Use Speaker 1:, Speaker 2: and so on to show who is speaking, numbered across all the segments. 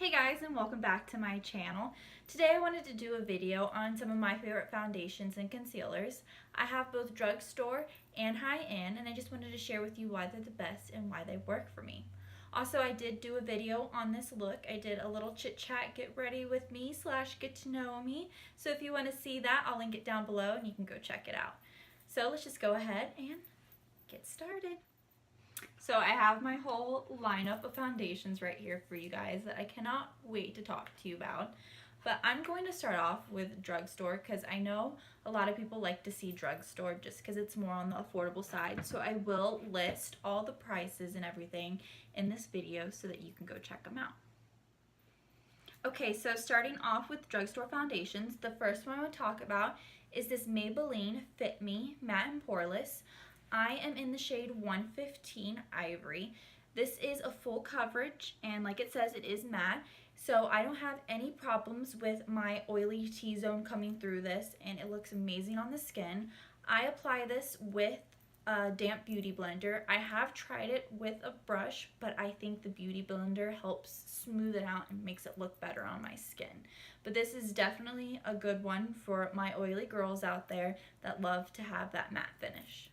Speaker 1: Hey guys, and welcome back to my channel. Today I wanted to do a video on some of my favorite foundations and concealers. I have both drugstore and high-end, and I just wanted to share with you why they're the best and why they work for me. Also, I did do a video on this look. I did a little chit chat, get ready with me / get to know me. So if you want to see that, I'll link it down below and you can go check it out. So let's just go ahead and get started. So I have my whole lineup of foundations right here for you guys that I cannot wait to talk to you about. But I'm going to start off with drugstore because I know a lot of people like to see drugstore just because it's more on the affordable side. So I will list all the prices and everything in this video so that you can go check them out. Okay, so starting off with drugstore foundations, the first one I want to talk about is this Maybelline Fit Me Matte and Poreless. I am in the shade 115 Ivory. This is a full coverage, and like it says, it is matte, so I don't have any problems with my oily T-zone coming through this, and it looks amazing on the skin. I apply this with a damp beauty blender. I have tried it with a brush, but I think the beauty blender helps smooth it out and makes it look better on my skin. But this is definitely a good one for my oily girls out there that love to have that matte finish.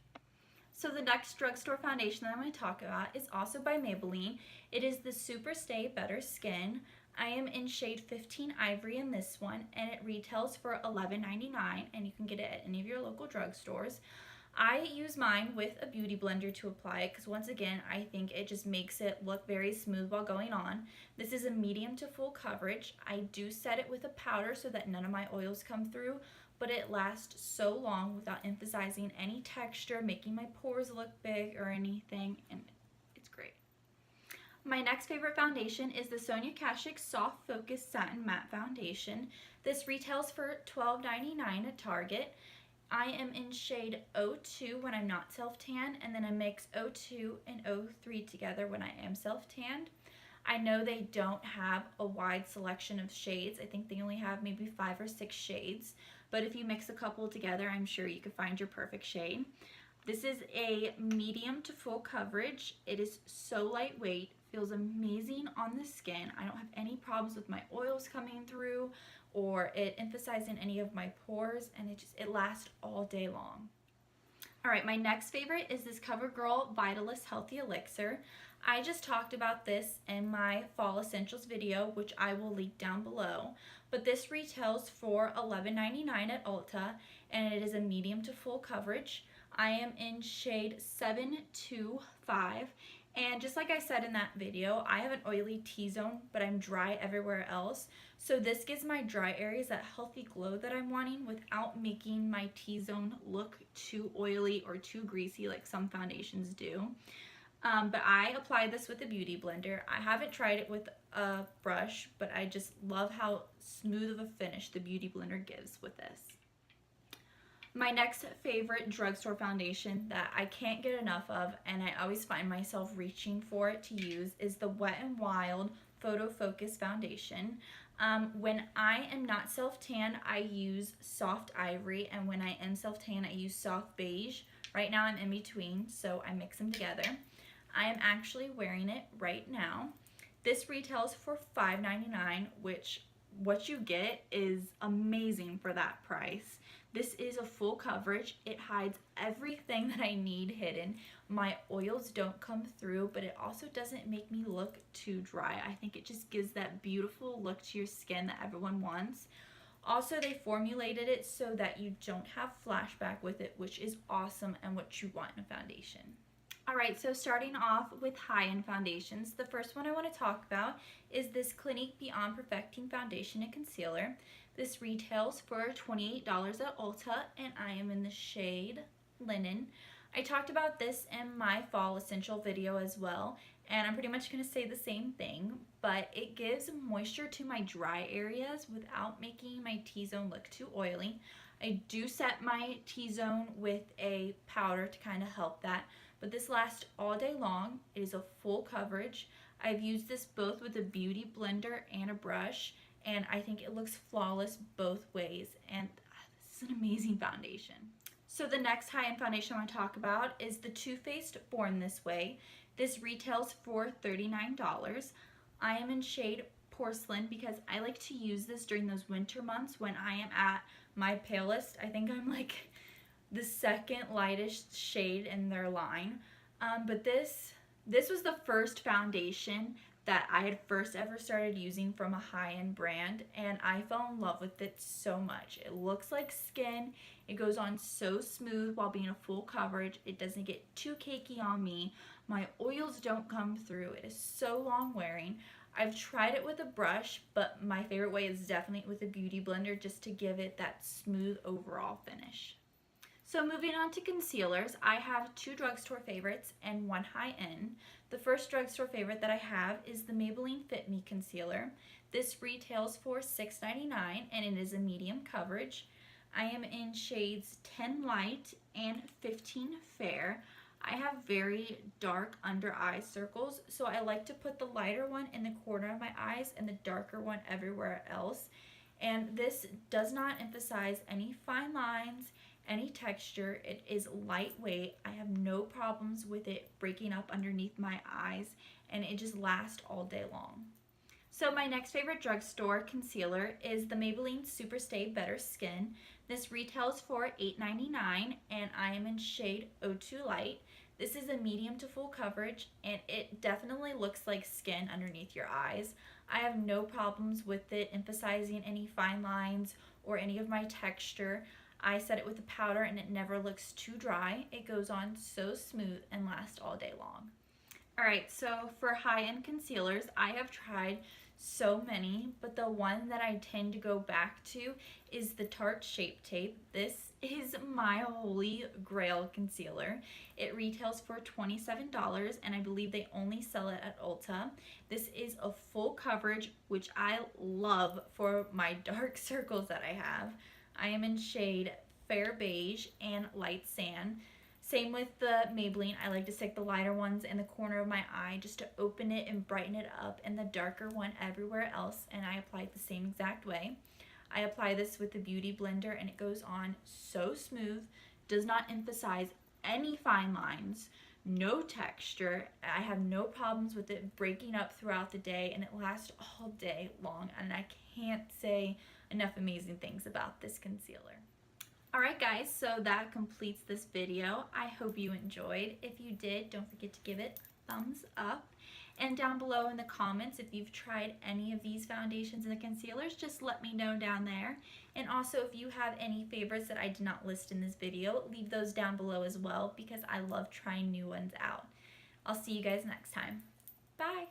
Speaker 1: So the next drugstore foundation that I'm going to talk about is also by Maybelline. It is the Super Stay Better Skin. I am in shade 15 Ivory in this one, and it retails for $11.99, and you can get it at any of your local drugstores. I use mine with a beauty blender to apply it because once again, I think it just makes it look very smooth while going on. This is a medium to full coverage. I do set it with a powder so that none of my oils come through, but it lasts so long without emphasizing any texture, making my pores look big or anything, and it's great. My next favorite foundation is the Sonia Kashuk Soft Focus Satin Matte Foundation. This retails for $12.99 at Target. I am in shade 02 when I'm not self-tan, and then I mix 02 and 03 together when I am self-tanned. I know they don't have a wide selection of shades. I think they only have maybe 5 or 6 shades. But if you mix a couple together, I'm sure you could find your perfect shade. This is a medium to full coverage. It is so lightweight, feels amazing on the skin. I don't have any problems with my oils coming through or it emphasizing any of my pores, and it lasts all day long. Alright, my next favorite is this Covergirl Vitalist Healthy Elixir. I just talked about this in my Fall Essentials video, which I will link down below. But this retails for $11.99 at Ulta, and it is a medium to full coverage. I am in shade 725, and just like I said in that video, I have an oily T-zone, but I'm dry everywhere else. So this gives my dry areas that healthy glow that I'm wanting without making my T-zone look too oily or too greasy like some foundations do. But I applied this with a beauty blender. I haven't tried it with a brush, but I just love how smooth of a finish the beauty blender gives with this. My next favorite drugstore foundation that I can't get enough of, and I always find myself reaching for it to use, is the Wet n Wild Photo Focus Foundation. When I am not self-tan, I use soft ivory, and when I am self-tan, I use soft beige. Right now I'm in between, so I mix them together. I am actually wearing it right now. This retails for $5.99, which what you get is amazing for that price. This is a full coverage. It hides everything that I need hidden. My oils don't come through, but it also doesn't make me look too dry. I think it just gives that beautiful look to your skin that everyone wants. Also, they formulated it so that you don't have flashback with it, which is awesome and what you want in a foundation. Alright, so starting off with high-end foundations, the first one I want to talk about is this Clinique Beyond Perfecting Foundation and Concealer. This retails for $28 at Ulta, and I am in the shade Linen. I talked about this in my Fall Essential video as well, and I'm pretty much going to say the same thing, but it gives moisture to my dry areas without making my T-zone look too oily. I do set my T-zone with a powder to kind of help that, but this lasts all day long. It is a full coverage. I've used this both with a beauty blender and a brush, and I think it looks flawless both ways, and this is an amazing foundation. So the next high-end foundation I want to talk about is the Too Faced Born This Way. This retails for $39. I am in shade porcelain because I like to use this during those winter months when I am at my palest. I think I'm like the second lightest shade in their line. But this was the first foundation that I had first ever started using from a high-end brand, and I fell in love with it so much. It looks like skin. It goes on so smooth while being a full coverage. It doesn't get too cakey on me. My oils don't come through. It is so long wearing. I've tried it with a brush, but my favorite way is definitely with a beauty blender just to give it that smooth overall finish. So moving on to concealers, I have two drugstore favorites and one high-end. The first drugstore favorite that I have is the Maybelline Fit Me Concealer. This retails for $6.99 and it is a medium coverage. I am in shades 10 Light and 15 Fair. I have very dark under eye circles, so I like to put the lighter one in the corner of my eyes and the darker one everywhere else. And this does not emphasize any fine lines, any texture. It is lightweight. I have no problems with it breaking up underneath my eyes, and it just lasts all day long. So my next favorite drugstore concealer is the Maybelline Super Stay Better Skin. This retails for $8.99 and I am in shade 02 Light. This is a medium to full coverage and it definitely looks like skin underneath your eyes. I have no problems with it emphasizing any fine lines or any of my texture. I set it with a powder and it never looks too dry. It goes on so smooth and lasts all day long. Alright, so for high-end concealers, I have tried so many, but the one that I tend to go back to is the Tarte Shape Tape. This is my holy grail concealer. It retails for $27 and I believe they only sell it at Ulta. This is a full coverage, which I love for my dark circles that I have. I am in shade Fair Beige and Light Sand. Same with the Maybelline. I like to stick the lighter ones in the corner of my eye just to open it and brighten it up, and the darker one everywhere else, and I apply it the same exact way. I apply this with the beauty blender and it goes on so smooth, does not emphasize any fine lines, no texture. I have no problems with it breaking up throughout the day, and it lasts all day long, and I can't say enough amazing things about this concealer. Alright guys, so that completes this video. I hope you enjoyed. If you did, don't forget to give it a thumbs up. And down below in the comments, if you've tried any of these foundations and the concealers, just let me know down there. And also, if you have any favorites that I did not list in this video, leave those down below as well, because I love trying new ones out. I'll see you guys next time. Bye!